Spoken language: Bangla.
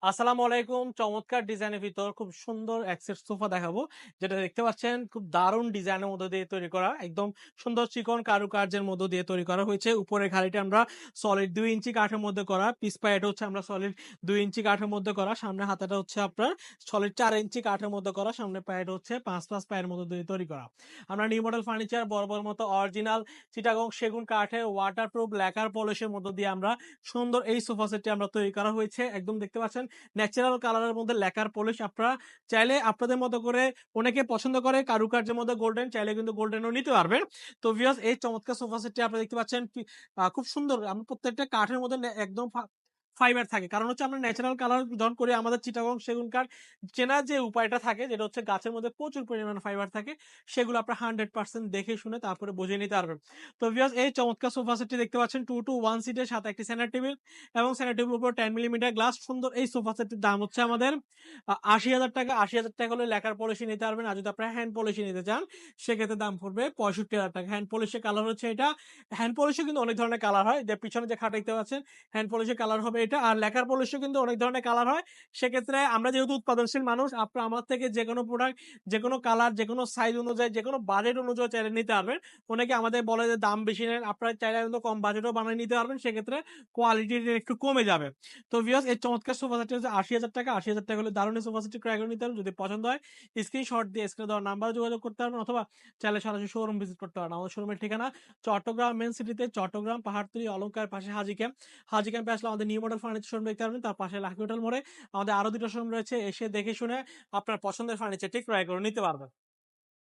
আসসালামু আলাইকুম। চমৎকার ডিজাইনের ভিতর খুব সুন্দর একসেট সোফা দেখাবো। যেটা দেখতে পাচ্ছেন খুব দারুণ ডিজাইনের মধ্য দিয়ে তৈরি করা। একদম সুন্দর চিকন কারুকার্যের মধ্য দিয়ে তৈরি করা হয়েছে। উপরের ঘাড়িটা আমরা সলিড ২ ইঞ্চি কাঠের মধ্যে করা। পিস পায়াটা হচ্ছে আমরা সলিড ২ ইঞ্চি কাঠের মধ্যে করা। সামনের হাতাটা হচ্ছে আপনার সলিড ৪ ইঞ্চি কাঠের মধ্যে করা। সামনের পায়াটা হচ্ছে ৫ পায়ের মধ্য দিয়ে তৈরি করা। আমরা নিউ মডেল ফার্নিচার বরাবর মতো অরিজিনাল চিটাগং সেগুন কাঠের ওয়াটারপ্রুফ ল্যাকার পলিশের মধ্য দিয়ে আমরা সুন্দর এই সোফা সেটটি আমরা তৈরি করা হয়েছে। একদম দেখতে পাচ্ছেন ন্যাচারাল কালারের মধ্যে লেকার পলিশ। আপনারা চাইলে আপনাদের মতো করে, অনেকে পছন্দ করে কারুকার্যের মধ্যে গোল্ডেন, চাইলে কিন্তু গোল্ডেনও নিতে পারবেন। তো ভিউয়ার্স, এই চমৎকার সোফা সেটটি আপনারা দেখতে পাচ্ছেন খুব সুন্দর। আমরা প্রত্যেকটা কাঠের মধ্যে একদম ফাইবার থাকে, কারণ হচ্ছে আমরা ন্যাচারাল কালার ডন করে আমাদের চিটাগং সেগুন কাঠ চেনার যে উপায়টা থাকে, যেটা হচ্ছে গাছের মধ্যে প্রচুর পরিমাণে ফাইবার থাকে, সেগুলো আপনার 100% দেখে শুনে তারপরে বুঝে নিতে পারবেন। তো ভিউয়ার্স, এই চমৎকার সোফা সেটটি দেখতে পাচ্ছেন 2 to 1 সিটের সাথে একটি সেন্টার টেবিল এবং সেন্টার টেবিলের উপর 10 মিলিমিটার গ্লাস। সুন্দর এই সোফা সেটটির দাম হচ্ছে আমাদের ৮০,০০০ টাকা। ৮০,০০০ টাকা হলে লেকার পলিশি নিতে পারবেন। আর যদি আপনারা হ্যান্ড পলিশি নিতে চান, সেক্ষেত্রে দাম পড়বে ৬৫,০০০ টাকা। হ্যান্ড পলিশের কালার হচ্ছে এটা। হ্যান্ড পলিশও কিন্তু অনেক ধরনের কালার হয়। যে পিছনে যে খাটটা দেখতে পাচ্ছেন, হ্যান্ড পলিশের কালার হবে এটা। আর লেকার পলিশও কিন্তু অনেক ধরনের কালার হয়। সেক্ষেত্রে আমরা যেহেতু উৎপাদনশীল মানুষ, আপনারা আমার থেকে যেকোনো প্রোডাক্ট, যেকোনো কালার, যেকোনো সাইজ অনুযায়ী, যেকোনো বাজেট অনুযায়ী চাইলে নিতে পারবেন। অনেকে আমাদের বলে যে দাম বেশি নেন, আপনারা চাইলে কিন্তু কম বাজেটেও বানিয়ে নিতে পারবেন। সেক্ষেত্রে কোয়ালিটিটা একটু কমে যাবে। তো ভিউয়ার্স, এই চমৎকার সোফা সেটটি হচ্ছে ৮০,০০০ টাকা। ৮০,০০০ টাকা হলে দারুণ এই সোফা সেটটি ক্রয় করে নিতে পারবেন। যদি পছন্দ হয়, স্ক্রিনশট দিয়ে স্ক্রিনে দেওয়া নাম্বারে যোগাযোগ করতে পারবেন, অথবা চাইলে সরাসরি শোরুম ভিজিট করতে পারেন। আমাদের শোরুমের ঠিকানা চট্টগ্রাম মেইন সিটিতে, চট্টগ্রাম পাহাড়তলী অলংকার পাশে হাজী ক্যাম্প। হাজী ক্যাম্পে আসলে আমাদের নিউ মডেল ফার্নিচার শোরুম দেখতে পারবেন। তার পাশে লাকি হোটেল মোড়ে আমাদের আরো ২ টা শোরুম রয়েছে। এসে দেখে শুনে আপনার পছন্দের ফার্নিচারটি ক্রয় করে নিতে পারবেন।